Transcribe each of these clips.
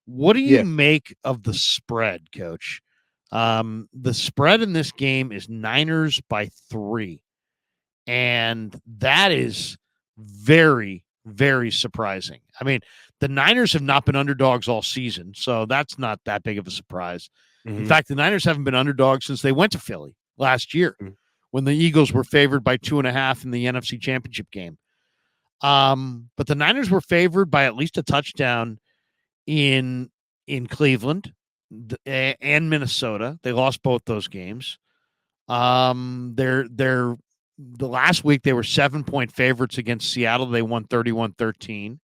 What do you Yeah. make of the spread, Coach? The spread in this game is Niners by 3, and that is very, very surprising. I mean, the Niners have not been underdogs all season, so that's not that big of a surprise. In Hmm. fact, the Niners haven't been underdogs since they went to Philly last year when the Eagles were favored by 2.5 in the NFC Championship game. But the Niners were favored by at least a touchdown in Cleveland and Minnesota. They lost both those games. They're the last week they were 7-point favorites against Seattle. They won 31-13.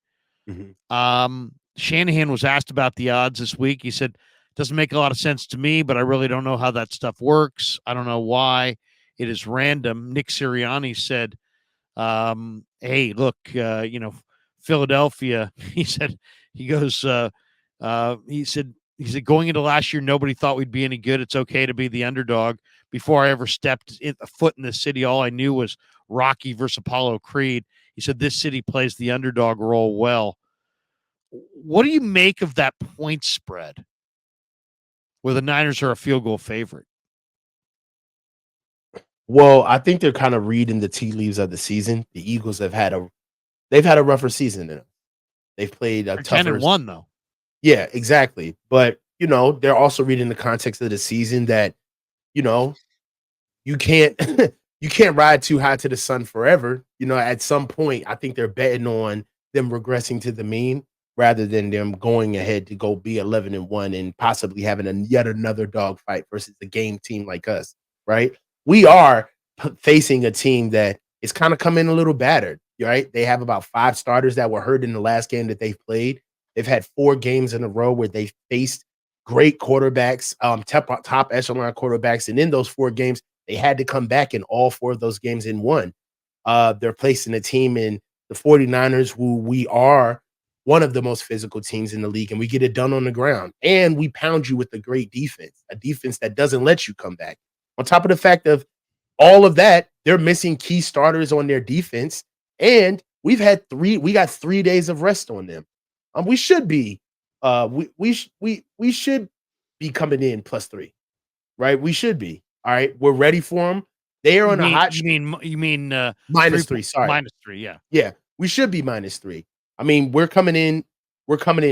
Hmm. Shanahan was asked about the odds this week. He said, doesn't make a lot of sense to me, but I really don't know how that stuff works. I don't know why. It is random. Nick Sirianni said, hey, look, Philadelphia, he goes, he said, going into last year, nobody thought we'd be any good. It's okay to be the underdog. Before I ever stepped a foot in this city, all I knew was Rocky versus Apollo Creed. He said, this city plays the underdog role well. What do you make of that point spread where the Niners are a field goal favorite? Well, I think they're kind of reading the tea leaves of the season. The Eagles they've had a rougher season than them. They've played a They're 10 tougher. and 1, though. Yeah, exactly. But they're also reading the context of the season that you know you can't you can't ride too high to the sun forever. At some point, I think they're betting on them regressing to the mean rather than them going ahead to go be 11-1 and possibly having yet another dogfight versus a game team like us. Right? We are facing a team that is kind of coming a little battered. Right? They have about 5 starters that were hurt in the last game that they've played. They've had 4 games in a row where they faced great quarterbacks, top echelon quarterbacks, and in those 4 games they had to come back in all 4 of those games and won. They're placing a team in the 49ers, who we are one of the most physical teams in the league, and we get it done on the ground. And we pound you with a great defense, a defense that doesn't let you come back. On top of the fact of all of that, they're missing key starters on their defense, and we got 3 days of rest on them. We should be, we should be coming in +3, right? We should be. All right, we're ready for them. They are You on a mean hot you mean you mean minus 3. Sorry, -3? Yeah. yeah, we should be -3. I mean, we're coming in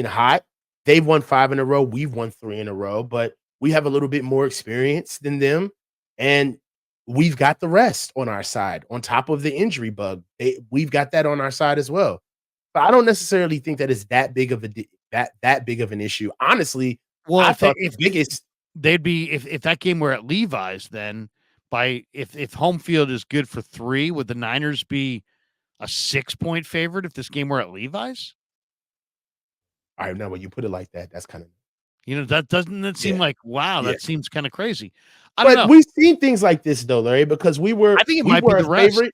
hot. They've won 5 in a row. We've won 3 in a row, but we have a little bit more experience than them, and we've got the rest on our side. On top of the injury bug, we've got that on our side as well. But I don't necessarily think that it's that big of that big of an issue. Honestly, Well, I if they thought the biggest. they'd be if that game were at Levi's, then by if home field is good for 3, would the Niners be a 6-point favorite if this game were at Levi's? All right, now when you put it like that, that's kind of. That doesn't that seem Yeah, like, wow, yeah. that seems kind of crazy. I don't But know. we've seen things like this though, Larry, because we I were think it we might be were a the rest. favorite. It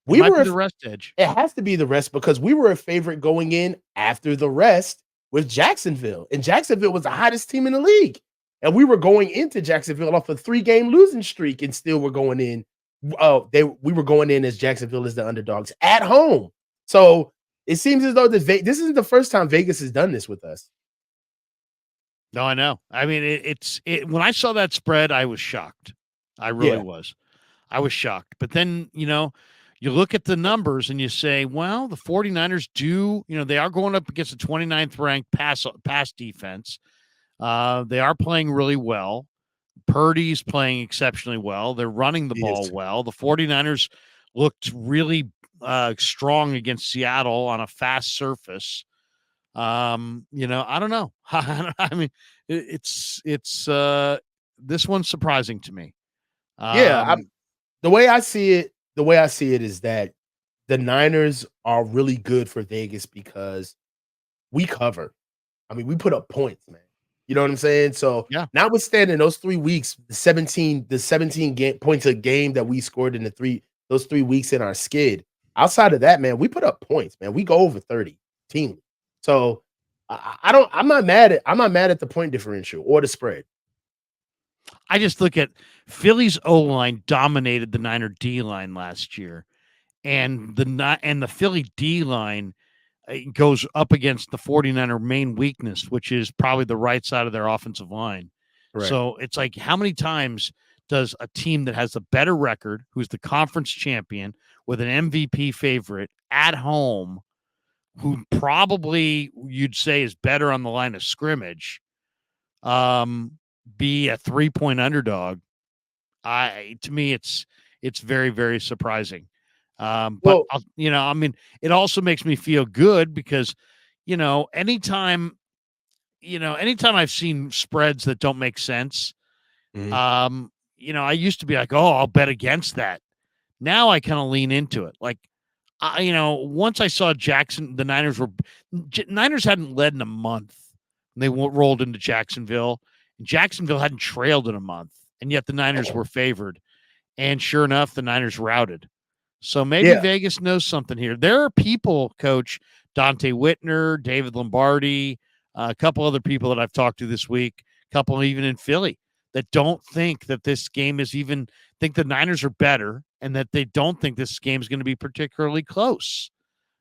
We might were be a the rest edge. It has to be the rest because we were a favorite going in after the rest with Jacksonville, and Jacksonville was the hottest team in the league. And we were going into Jacksonville off a 3-game losing streak, and still we're going in. We were going in as Jacksonville as the underdogs at home. So it seems as though this isn't the first time Vegas has done this with us. No, I know. I mean, when I saw that spread, I was shocked. I really Yeah, was. I was shocked. But then, you look at the numbers and you say, well, the 49ers they are going up against a 29th ranked pass defense. They are playing really well. Purdy's playing exceptionally well. They're running the he is. ball well. The 49ers looked really strong against Seattle on a fast surface. I don't know. I mean, it's this one's surprising to me. Yeah, Um, the way I see it is that the Niners are really good for Vegas because we cover. I mean, we put up points, man. You know what I'm saying? So, yeah. notwithstanding those 3 weeks, the 17 points a game that we scored in those 3 weeks in our skid. Outside of that, man, we put up points, man. We go over 30 team. So, I don't I'm not mad at the point differential or the spread. I just look at Philly's O line dominated the Niner D line last year, and the Philly D line it goes up against the 49er main weakness, which is probably the right side of their offensive line. Right. So it's like, how many times does a team that has a better record, who's the conference champion with an MVP favorite at home, who probably you'd say is better on the line of scrimmage, be a 3-point underdog? To me, it's very, very surprising. But Well, I mean, it also makes me feel good because, anytime I've seen spreads that don't make sense, mhm. I used to be like, oh, I'll bet against that. Now I kind of lean into it. Like, once I saw the Niners hadn't led in a month. And they rolled into Jacksonville, and Jacksonville hadn't trailed in a month, and yet the Niners were favored. And sure enough, the Niners routed. So maybe Yeah. Vegas knows something here. There are people, Coach Dante Whitner, David Lombardi, a couple other people that I've talked to this week, a couple even in Philly, that don't think that this game think the Niners are better, and that they don't think this game is going to be particularly close.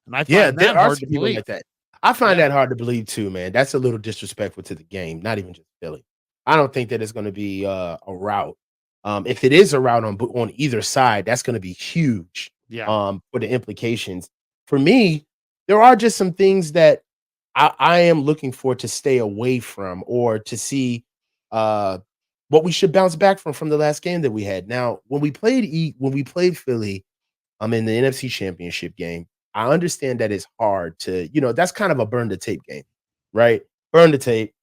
And I Yeah, find there that are hard some to people believe. like that. I find Yeah. that hard to believe too, man. That's a little disrespectful to the game, not even just Philly. I don't think that it's gonna be a rout. If it is a rout on either side, that's gonna be huge, Yeah. for the implications. For me, there are just some things that I am looking for to stay away from or to see, uh, what we should bounce back from the last game that we had. Now, when we played Philly, I'm in the NFC Championship game. I understand that it's hard to, that's kind of a burn the tape game, right? Burn the tape,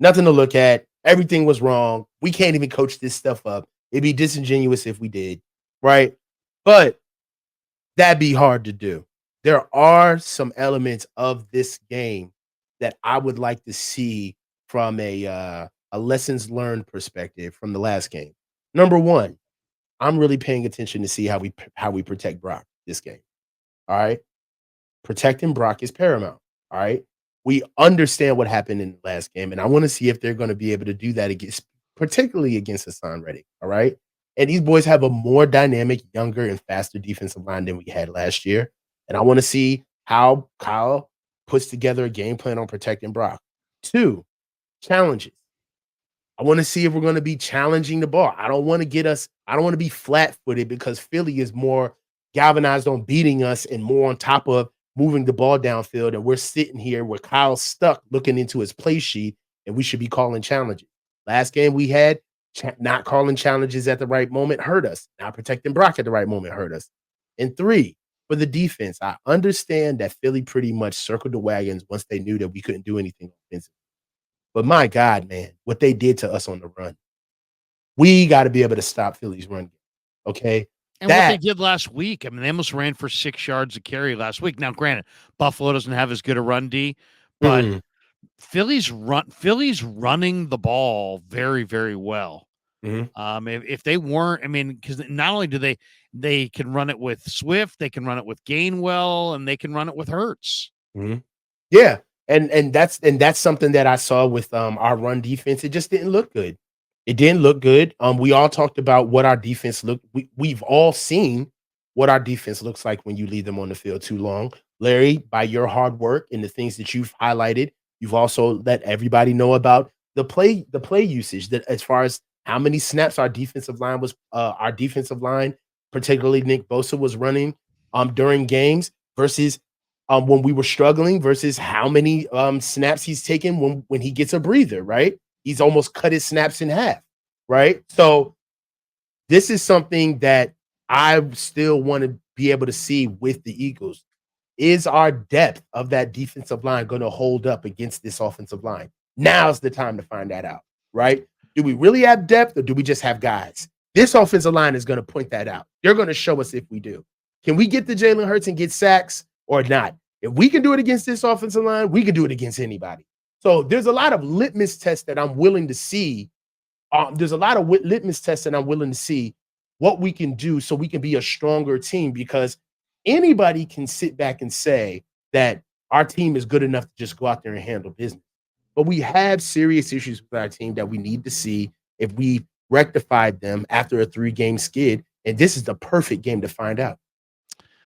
nothing to look at. Everything was wrong. We can't even coach this stuff up. It'd be disingenuous if we did, right? But that'd be hard to do. There are some elements of this game that I would like to see from a lessons learned perspective from the last game. Number one, I'm really paying attention to see how we protect Brock this game. All right. Protecting Brock is paramount. All right. We understand what happened in the last game, and I want to see if they're going to be able to do that against, particularly against Hassan Reddick. All right. And these boys have a more dynamic, younger, and faster defensive line than we had last year. And I want to see how Kyle puts together a game plan on protecting Brock. Two, challenges. I want to see if we're going to be challenging the ball. I don't want to be flat footed because Philly is more galvanized on beating us and more on top of moving the ball downfield. And we're sitting here where Kyle's stuck looking into his play sheet and we should be calling challenges. Last game we had, not calling challenges at the right moment hurt us. Not protecting Brock at the right moment hurt us. And three, for the defense, I understand that Philly pretty much circled the wagons once they knew that we couldn't do anything offensively. But my God, man, what they did to us on the run, we got to be able to stop Philly's run game. Okay. And what they did last week, I mean, they almost ran for 6 yards a carry last week. Now, granted, Buffalo doesn't have as good a run D, but Philly's running the ball very, very well. If they weren't, I mean, because not only do they can run it with Swift, they can run it with Gainwell, and they can run it with Hurts. Yeah. And that's something that I saw with our run defense. It just didn't look good. It didn't look good. We all talked about what our defense looked. We've all seen what our defense looks like when you leave them on the field too long. Larry, by your hard work and the things that you've highlighted, you've also let everybody know about the play usage, that as far as how many snaps our defensive line, particularly Nick Bosa, was running during games versus when we were struggling versus how many snaps he's taken when he gets a breather, right? He's almost cut his snaps in half, right? So this is something that I still want to be able to see with the Eagles. Is our depth of that defensive line going to hold up against this offensive line? Now's the time to find that out, right? Do we really have depth or do we just have guys? This offensive line is going to point that out. They're going to show us if we do. Can we get to Jalen Hurts and get sacks or not? If we can do it against this offensive line, we can do it against anybody. So there's a lot of litmus tests that I'm willing to see. There's a lot of litmus tests that I'm willing to see what we can do so we can be a stronger team, because anybody can sit back and say that our team is good enough to just go out there and handle business. But we have serious issues with our team that we need to see if we rectified them after a 3-game skid. And this is the perfect game to find out.